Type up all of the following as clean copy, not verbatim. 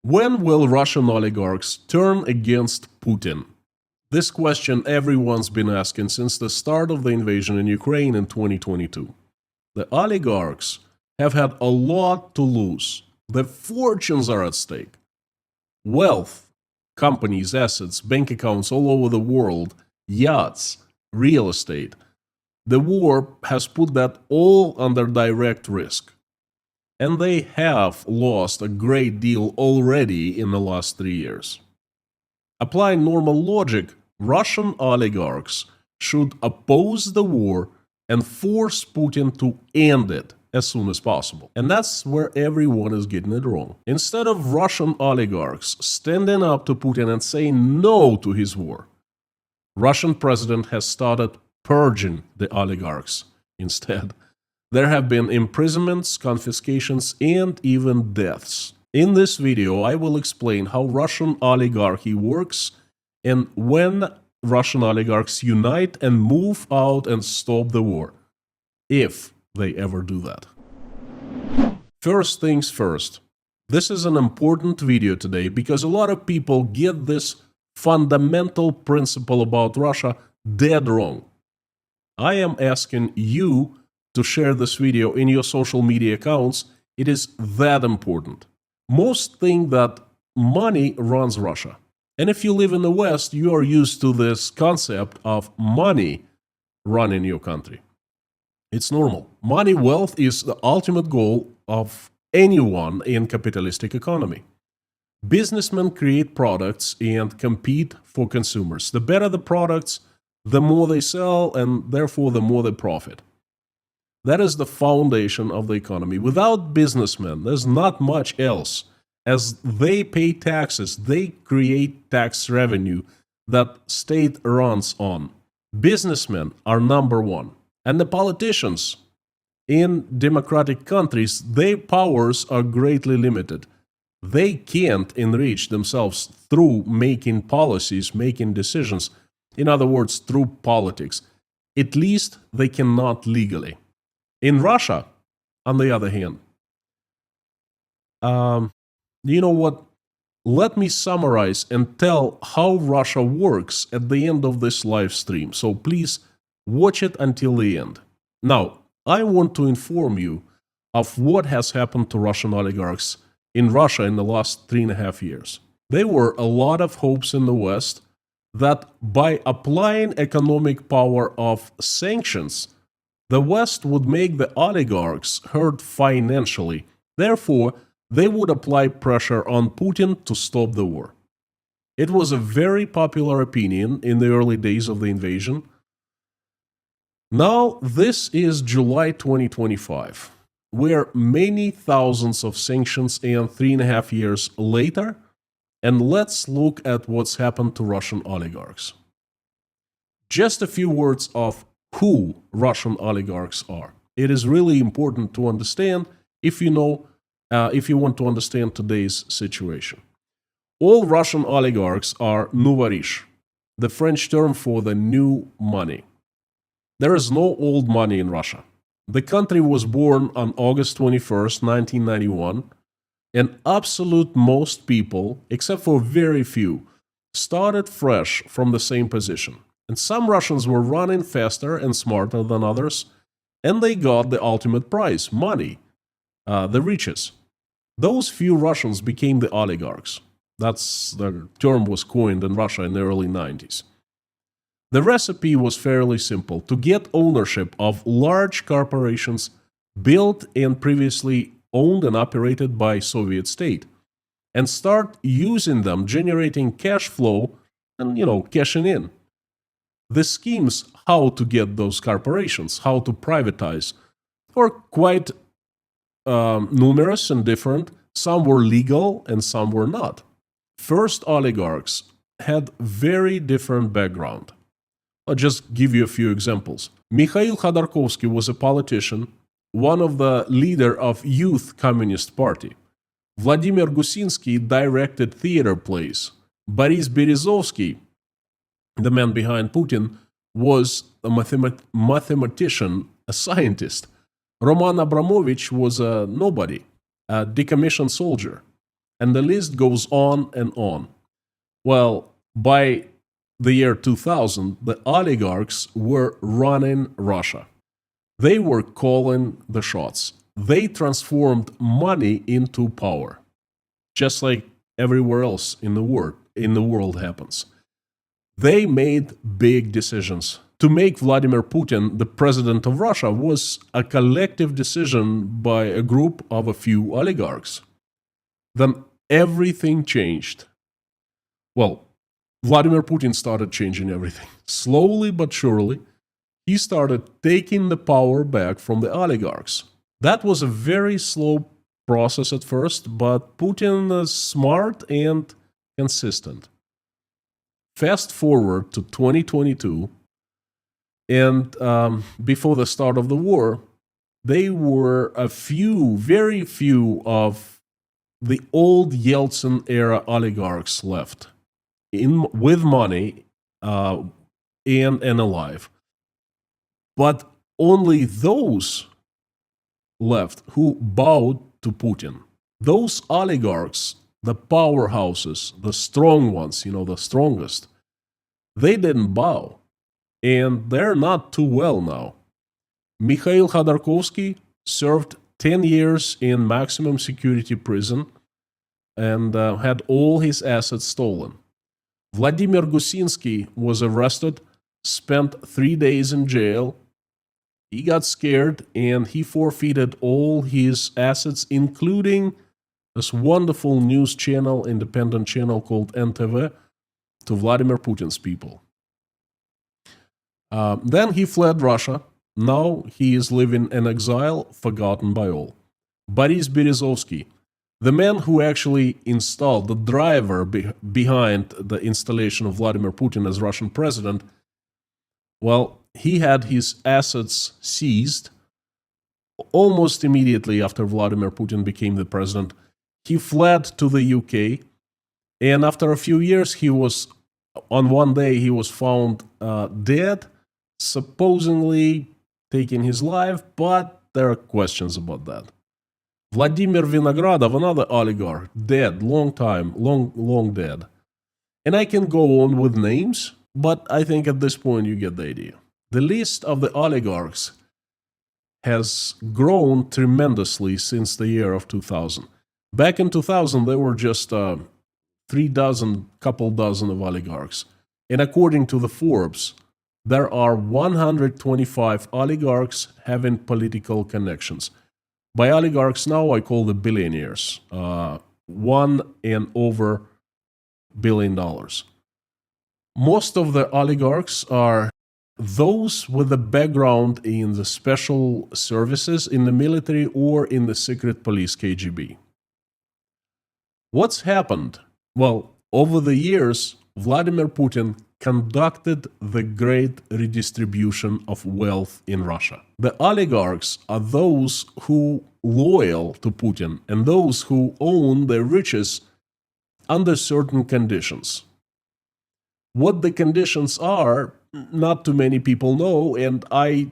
When will Russian oligarchs turn against Putin? This question everyone's been asking since the start of the invasion in Ukraine in 2022. The oligarchs have had a lot to lose. Their fortunes are at stake. Wealth, companies, assets, bank accounts all over the world, yachts, real estate. The war has put that all under direct risk. And they have lost a great deal already in the last 3 years. Applying normal logic, Russian oligarchs should oppose the war and force Putin to end it as soon as possible. And that's where everyone is getting it wrong. Instead of Russian oligarchs standing up to Putin and saying no to his war, Russian president has started purging the oligarchs instead. There have been imprisonments, confiscations, and even deaths. In this video, I will explain how Russian oligarchy works and when Russian oligarchs unite and move out and stop the war, if they ever do that. First things first, this is an important video today because a lot of people get this fundamental principle about Russia dead wrong. I am asking you to share this video in your social media accounts. It is that important. Most think that money runs Russia. And if you live in the West, you are used to this concept of money running your country. It's normal. Money, wealth is the ultimate goal of anyone in capitalistic economy. Businessmen create products and compete for consumers. The better the products, the more they sell, and therefore the more they profit. That is the foundation of the economy. Without businessmen, there's not much else. As they pay taxes, they create tax revenue that state runs on. Businessmen are number one. And the politicians in democratic countries, their powers are greatly limited. They can't enrich themselves through making policies, making decisions. In other words, through politics. At least they cannot legally. In Russia, on the other hand, you know what? Let me summarize and tell how Russia works at the end of this live stream. So please watch it until the end. Now, I want to inform you of what has happened to Russian oligarchs in Russia in the last 3.5 years. There were a lot of hopes in the West that by applying economic power of sanctions, the West would make the oligarchs hurt financially. Therefore, they would apply pressure on Putin to stop the war. It was a very popular opinion in the early days of the invasion. Now, this is July 2025, where many thousands of sanctions and 3.5 years later, and let's look at what's happened to Russian oligarchs. Just a few words of who Russian oligarchs are. It is really important to understand if you want to understand today's situation. All Russian oligarchs are nouveau riche, the French term for the new money. There is no old money in Russia. The country was born on August 21st, 1991, and absolute most people, except for very few, started fresh from the same position. And some Russians were running faster and smarter than others, and they got the ultimate prize, money, the riches. Those few Russians became the oligarchs. That's the term was coined in Russia in the early 90s. The recipe was fairly simple: to get ownership of large corporations built and previously owned and operated by Soviet state, and start using them, generating cash flow and, cashing in. The schemes how to get those corporations, how to privatize, were quite numerous and different. Some were legal and some were not. First oligarchs had very different background. I'll just give you a few examples. Mikhail Khodorkovsky was a politician, one of the leader of Youth Communist Party. Vladimir Gusinsky directed theater plays. Boris Berezovsky, the man behind Putin, was a mathematician, a scientist. Roman Abramovich was a nobody, a decommissioned soldier. And the list goes on and on. Well, by the year 2000, the oligarchs were running Russia. They were calling the shots. They transformed money into power, just like everywhere else in the world happens. They made big decisions. To make Vladimir Putin the president of Russia was a collective decision by a group of a few oligarchs. Then everything changed. Well, Vladimir Putin started changing everything. Slowly but surely, he started taking the power back from the oligarchs. That was a very slow process at first, but Putin is smart and consistent. Fast forward to 2022, and before the start of the war, they were very few of the old Yeltsin era oligarchs left, with money and alive. But only those left who bowed to Putin. Those oligarchs, the powerhouses, the strong ones, the strongest, they didn't bow. And they're not too well now. Mikhail Khodorkovsky served 10 years in maximum security prison and had all his assets stolen. Vladimir Gusinsky was arrested, spent 3 days in jail. He got scared and he forfeited all his assets, including this wonderful news channel, independent channel called NTV, to Vladimir Putin's people. Then he fled Russia. Now he is living in exile, forgotten by all. Boris Berezovsky, the man who actually installed the driver behind the installation of Vladimir Putin as Russian president, well, he had his assets seized almost immediately after Vladimir Putin became the president. He fled to the UK, and after a few years, one day he was found dead, supposedly taking his life, but there are questions about that. Vladimir Vinogradov, another oligarch, dead, long dead. And I can go on with names, but I think at this point you get the idea. The list of the oligarchs has grown tremendously since the year of 2000. Back in 2000, there were just couple dozen of oligarchs. And according to the Forbes, there are 125 oligarchs having political connections. By oligarchs now, I call the billionaires, $1 and over billion. Most of the oligarchs are those with a background in the special services, in the military, or in the secret police, KGB. What's happened? Well, over the years, Vladimir Putin conducted the great redistribution of wealth in Russia. The oligarchs are those who loyal to Putin and those who own their riches under certain conditions. What the conditions are, not too many people know, and I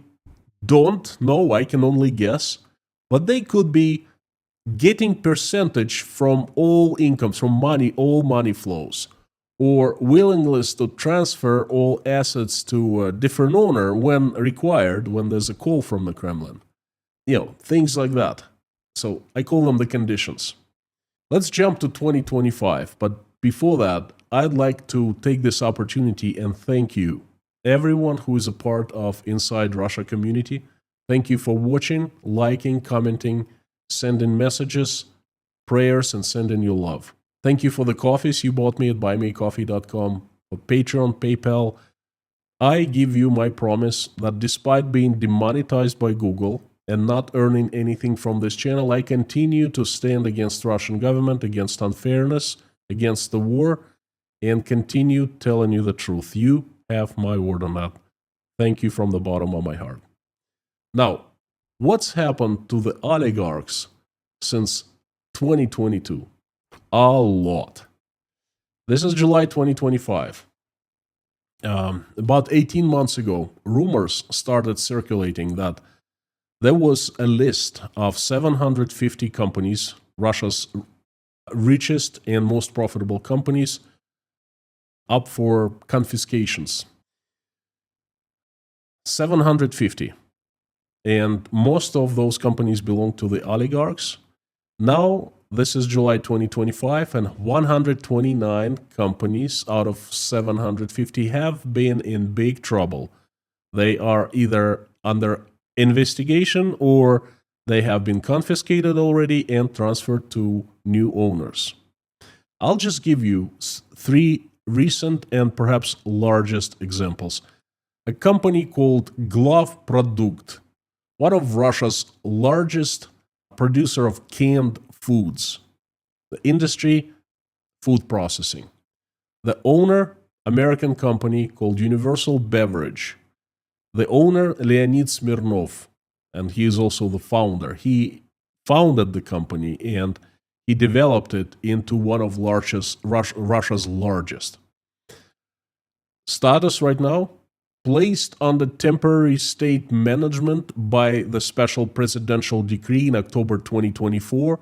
don't know, I can only guess, but they could be getting percentage from all incomes, from money, all money flows, or willingness to transfer all assets to a different owner when required, when there's a call from the Kremlin. Things like that. So I call them the conditions. Let's jump to 2025, but before that, I'd like to take this opportunity and thank you, everyone who is a part of Inside Russia community. Thank you for watching, liking, commenting, sending messages, prayers, and sending your love. Thank you for the coffees you bought me at buymeacoffee.com, for Patreon, PayPal. I give you my promise that despite being demonetized by Google and not earning anything from this channel, I continue to stand against Russian government, against unfairness, against the war, and continue telling you the truth. You have my word on that. Thank you from the bottom of my heart. Now, what's happened to the oligarchs since 2022? A lot. This is July 2025. About 18 months ago, rumors started circulating that there was a list of 750 companies, Russia's richest and most profitable companies up for confiscations. 750. And most of those companies belong to the oligarchs. Now, this is July 2025, and 129 companies out of 750 have been in big trouble. They are either under investigation or they have been confiscated already and transferred to new owners. I'll just give you three recent and perhaps largest examples. A company called Glove-Produkt, one of Russia's largest producer of canned foods. The industry, food processing. The owner, American company called Universal Beverage. The owner, Leonid Smirnov, and he is also the founder. He founded the company and he developed it into one of Russia's largest. Status right now, placed under temporary state management by the special presidential decree in October 2024,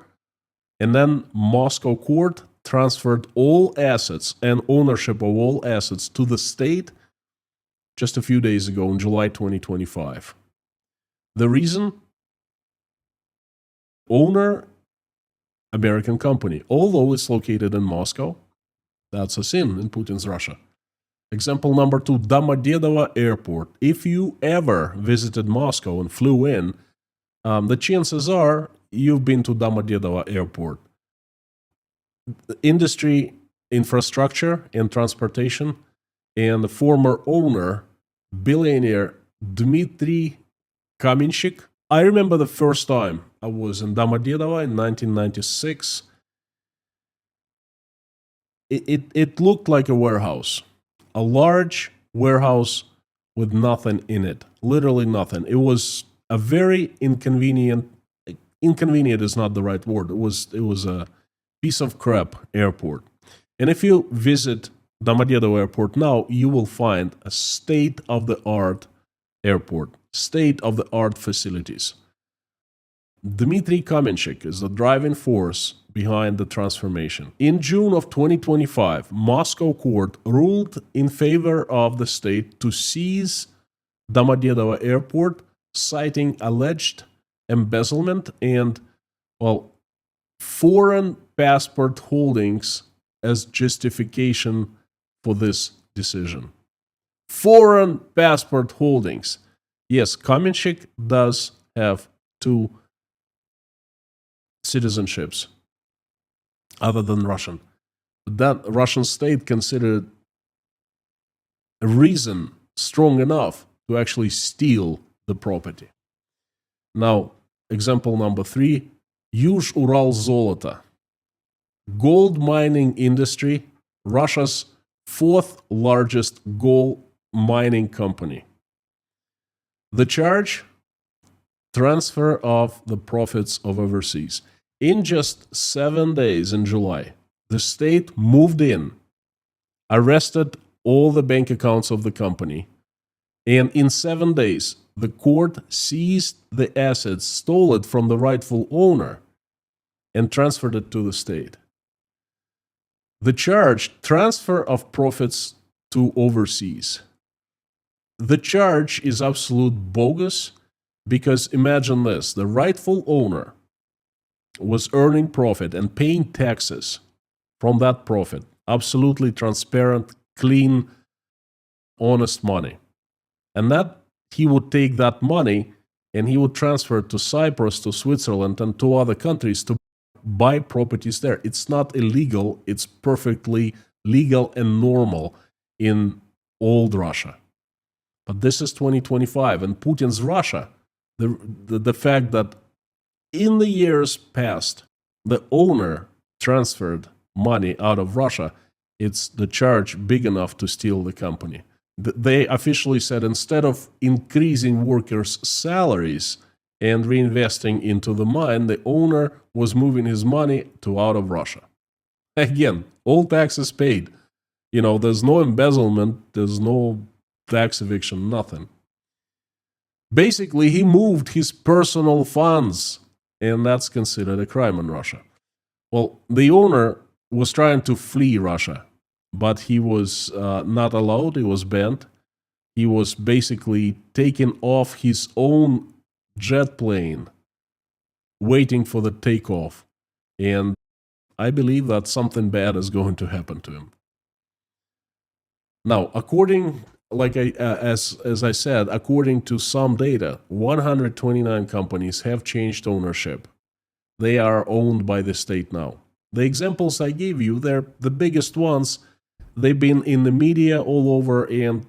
and then Moscow court transferred all assets and ownership of all assets to the state just a few days ago in July 2025. The reason? Owner, American company. Although it's located in Moscow, that's a sin in Putin's Russia. Example number 2, Domodedovo Airport. If you ever visited Moscow and flew in, the chances are you've been to Domodedovo Airport. The industry, infrastructure, and transportation, and the former owner, billionaire Dmitry Kamenchik. I remember the first time I was in Domodedovo in 1996. It looked like a warehouse. A large warehouse with nothing in it. Literally nothing. It was a very inconvenient is not the right word. It was a piece of crap airport. And if you visit Domodedovo Airport now, you will find a state-of-the-art airport, state-of-the-art facilities. Dmitry Kamenchik is the driving force behind the transformation. In June of 2025, Moscow court ruled in favor of the state to seize Domodedovo Airport, citing alleged embezzlement and, foreign passport holdings as justification for this decision. Foreign passport holdings. Yes, Kamenchik does have 2 citizenships other than Russian. That Russian state considered a reason strong enough to actually steal the property. Now, example number 3, Yuž-Ural Zolota. Gold mining industry, Russia's 4th largest gold mining company. The charge? Transfer of the profits of overseas. In just 7 days in July, the state moved in, arrested all the bank accounts of the company, and in 7 days, the court seized the assets, stole it from the rightful owner, and transferred it to the state. The charge, transfer of profits to overseas. The charge is absolute bogus because imagine this, the rightful owner was earning profit and paying taxes from that profit. Absolutely transparent, clean, honest money. And that he would take that money and he would transfer it to Cyprus, to Switzerland, and to other countries to buy properties there. It's not illegal. It's perfectly legal and normal in old Russia. But this is 2025, and Putin's Russia, the fact that in the years past, the owner transferred money out of Russia, it's the charge big enough to steal the company. They officially said instead of increasing workers' salaries and reinvesting into the mine, the owner was moving his money to out of Russia. Again, all taxes paid. There's no embezzlement, there's no tax eviction, nothing. Basically, he moved his personal funds, and that's considered a crime in Russia. Well, the owner was trying to flee Russia, but he was not allowed. He was banned. He was basically taken off his own jet plane, waiting for the takeoff. And I believe that something bad is going to happen to him. Now, as I said, according to some data, 129 companies have changed ownership. They are owned by the state now. The examples I gave you, they're the biggest ones. They've been in the media all over, and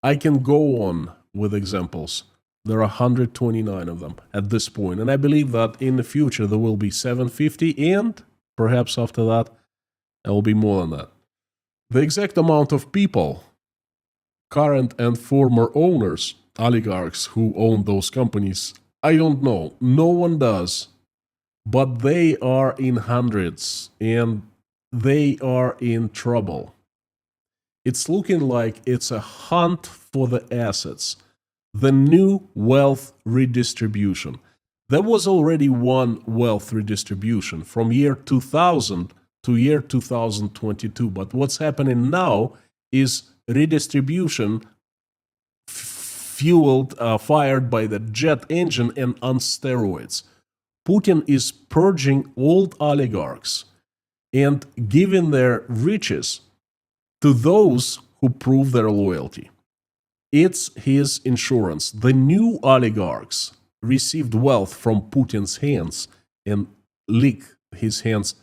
I can go on with examples. There are 129 of them at this point, and I believe that in the future there will be 750, and perhaps after that there will be more than that. The exact amount of people, current and former owners, oligarchs who own those companies, I don't know. No one does. But they are in hundreds, and they are in trouble. It's looking like it's a hunt for the assets, the new wealth redistribution. There was already one wealth redistribution from year 2000 to year 2022, but what's happening now is redistribution fired by the jet engine and on steroids. Putin is purging old oligarchs and giving their riches to those who prove their loyalty. It's his insurance. The new oligarchs received wealth from Putin's hands and lick his hands.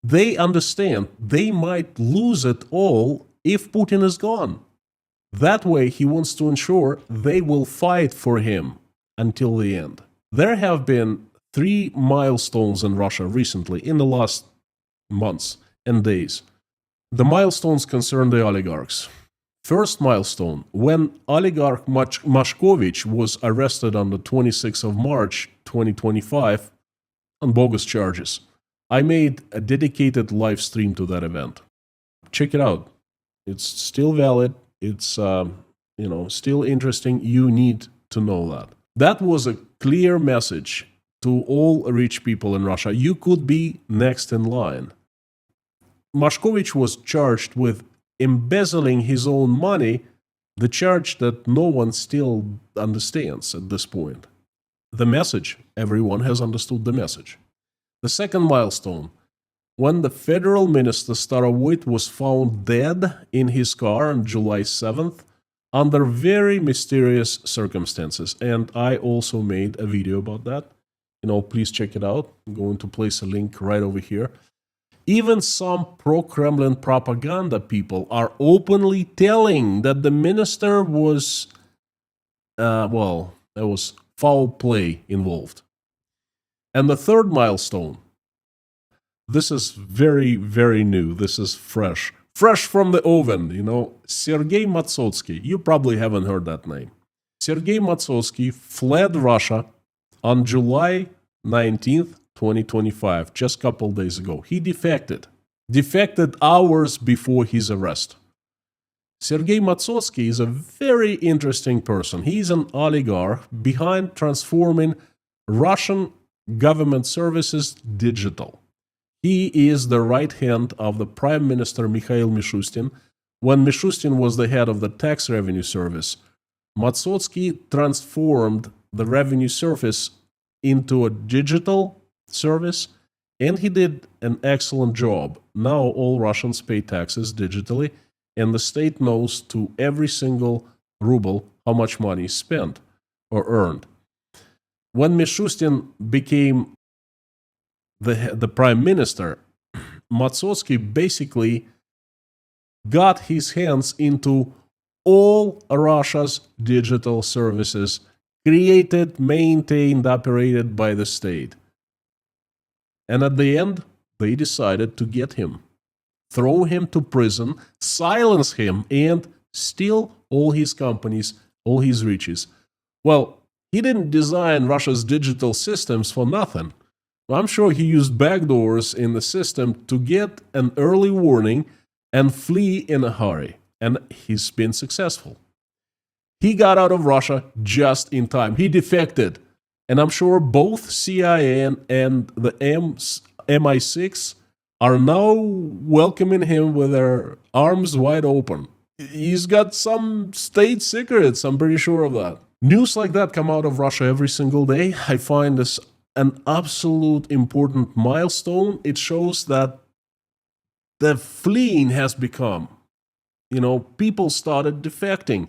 They understand they might lose it all if Putin is gone. That way, he wants to ensure they will fight for him until the end. There have been 3 milestones in Russia recently, in the last months and days. The milestones concern the oligarchs. First milestone, when oligarch Mashkovich was arrested on the 26th of March 2025 on bogus charges. I made a dedicated live stream to that event. Check it out. It's still valid. It's still interesting. You need to know that. That was a clear message to all rich people in Russia. You could be next in line. Mashkovich was charged with embezzling his own money, the charge that no one still understands at this point. The message, everyone has understood the message. The second milestone, when the federal minister Starovoyt was found dead in his car on July 7th under very mysterious circumstances. And I also made a video about that. Please check it out. I'm going to place a link right over here. Even some pro-Kremlin propaganda people are openly telling that the minister was, there was foul play involved. And the third milestone, this is very, very new. This is fresh from the oven, Sergei Matsotsky. You probably haven't heard that name. Sergei Matsotsky fled Russia on July 19th, 2025, just a couple days ago. He defected hours before his arrest. Sergei Matsotsky is a very interesting person. He's an oligarch behind transforming Russian government services digital. He is the right hand of the Prime Minister Mikhail Mishustin. When Mishustin was the head of the Tax Revenue Service, Matsotsky transformed the revenue service into a digital service, and he did an excellent job. Now all Russians pay taxes digitally, and the state knows to every single ruble how much money is spent or earned. When Mishustin became the prime minister, Matsotsky basically got his hands into all Russia's digital services, created, maintained, operated by the state. And at the end, they decided to get him, throw him to prison, silence him, and steal all his companies, all his riches. Well, he didn't design Russia's digital systems for nothing. I'm sure he used backdoors in the system to get an early warning and flee in a hurry. And he's been successful. He got out of Russia just in time. He defected. And I'm sure both CIA and the MI6 are now welcoming him with their arms wide open. He's got some state secrets, I'm pretty sure of that. News like that come out of Russia every single day. I find this an absolute important milestone. It shows that the fleeing has become, people started defecting.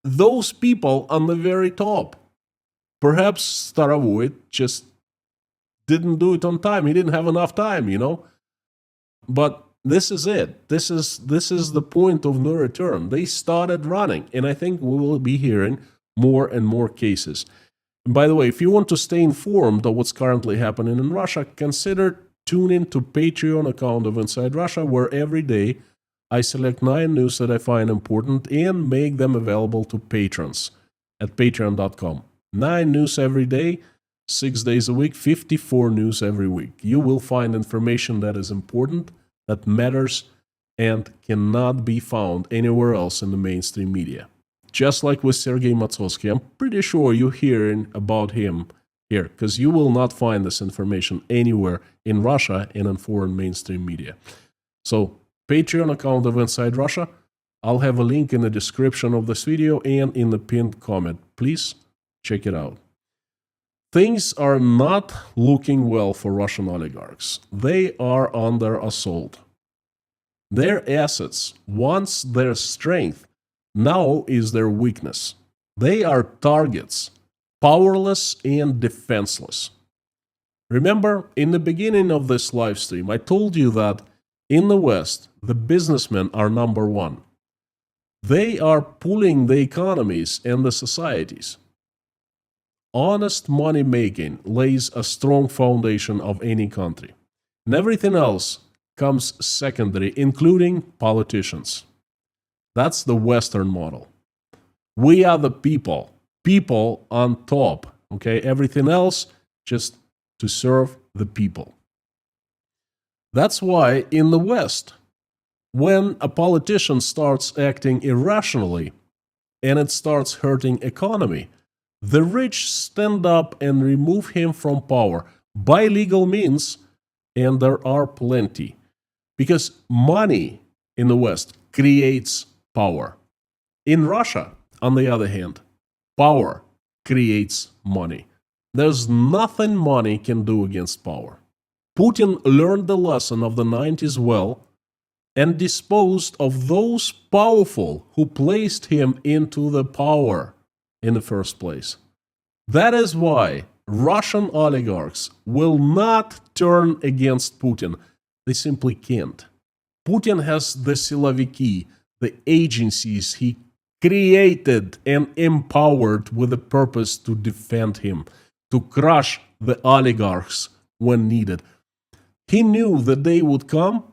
Those people on the very top. Perhaps Starovoy just didn't do it on time. He didn't have enough time. But this is it. This is the point of no return. They started running, and I think we will be hearing more and more cases. And by the way, if you want to stay informed of what's currently happening in Russia, consider tuning to Patreon account of Inside Russia, where every day I select 9 news that I find important and make them available to patrons at patreon.com. 9 news every day, 6 days a week, 54 news every week. You will find information that is important, that matters, and cannot be found anywhere else in the mainstream media. Just like with Sergei Matsovsky, I'm pretty sure you're hearing about him here, because you will not find this information anywhere in Russia and in foreign mainstream media. So, Patreon account of Inside Russia, I'll have a link in the description of this video and in the pinned comment. Please check it out. Things are not looking well for Russian oligarchs. They are under assault. Their assets, once their strength, now is their weakness. They are targets, powerless and defenseless. Remember, in the beginning of this live stream, I told you that in the West, the businessmen are number one. They are pulling the economies and the societies. Honest money making lays a strong foundation of any country. And everything else comes secondary, including politicians. That's the Western model. We are the people on top, okay? Everything else just to serve the people. That's why in the West, when a politician starts acting irrationally and it starts hurting economy, the rich stand up and remove him from power by legal means, and there are plenty. Because money in the West creates power. In Russia, on the other hand, power creates money. There's nothing money can do against power. Putin learned the lesson of the 90s well and disposed of those powerful who placed him into the power in the first place. That is why Russian oligarchs will not turn against Putin. They simply can't. Putin has the siloviki, the agencies he created and empowered with the purpose to defend him, to crush the oligarchs when needed. He knew the day would come,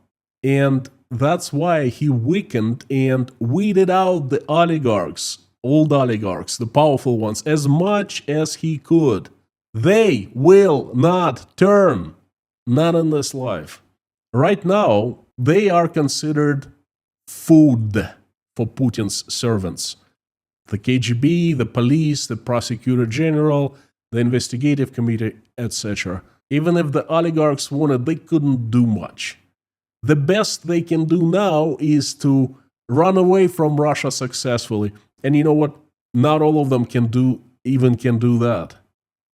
and that's why he weakened and weeded out the oligarchs, old oligarchs, the powerful ones, as much as he could. They will not turn, not in this life. Right now, they are considered food for Putin's servants. The KGB, the police, the prosecutor general, the investigative committee, etc. Even if the oligarchs wanted, they couldn't do much. The best they can do now is to run away from Russia successfully. And you know what? Not all of them can do that.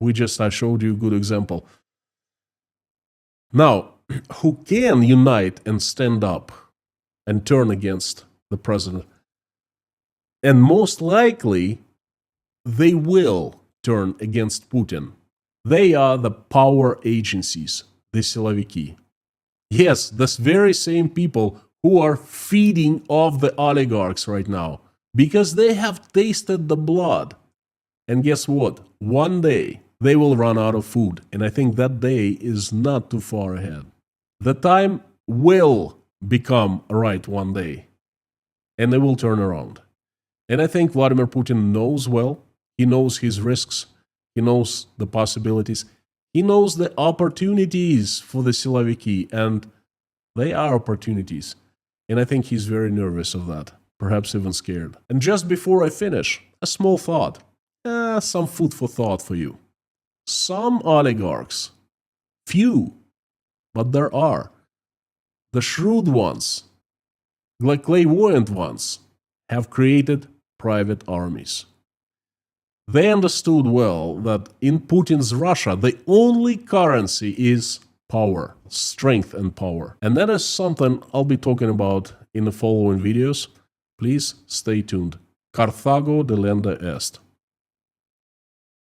I showed you a good example. Now, who can unite and stand up and turn against the president? And most likely, they will turn against Putin. They are the power agencies, the siloviki. Yes, this very same people who are feeding off the oligarchs right now because they have tasted the blood. And guess what? One day they will run out of food. And I think that day is not too far ahead. The time will become right one day. And they will turn around. And I think Vladimir Putin knows well. He knows his risks. He knows the possibilities. He knows the opportunities for the siloviki, and they are opportunities. And I think he's very nervous of that, perhaps even scared. And just before I finish, a small thought, some food for thought for you. Some oligarchs, few, but there are, the shrewd ones, the clairvoyant ones, have created private armies. They understood well that in Putin's Russia, the only currency is power, strength and power. And that is something I'll be talking about in the following videos. Please stay tuned. Carthago delenda est.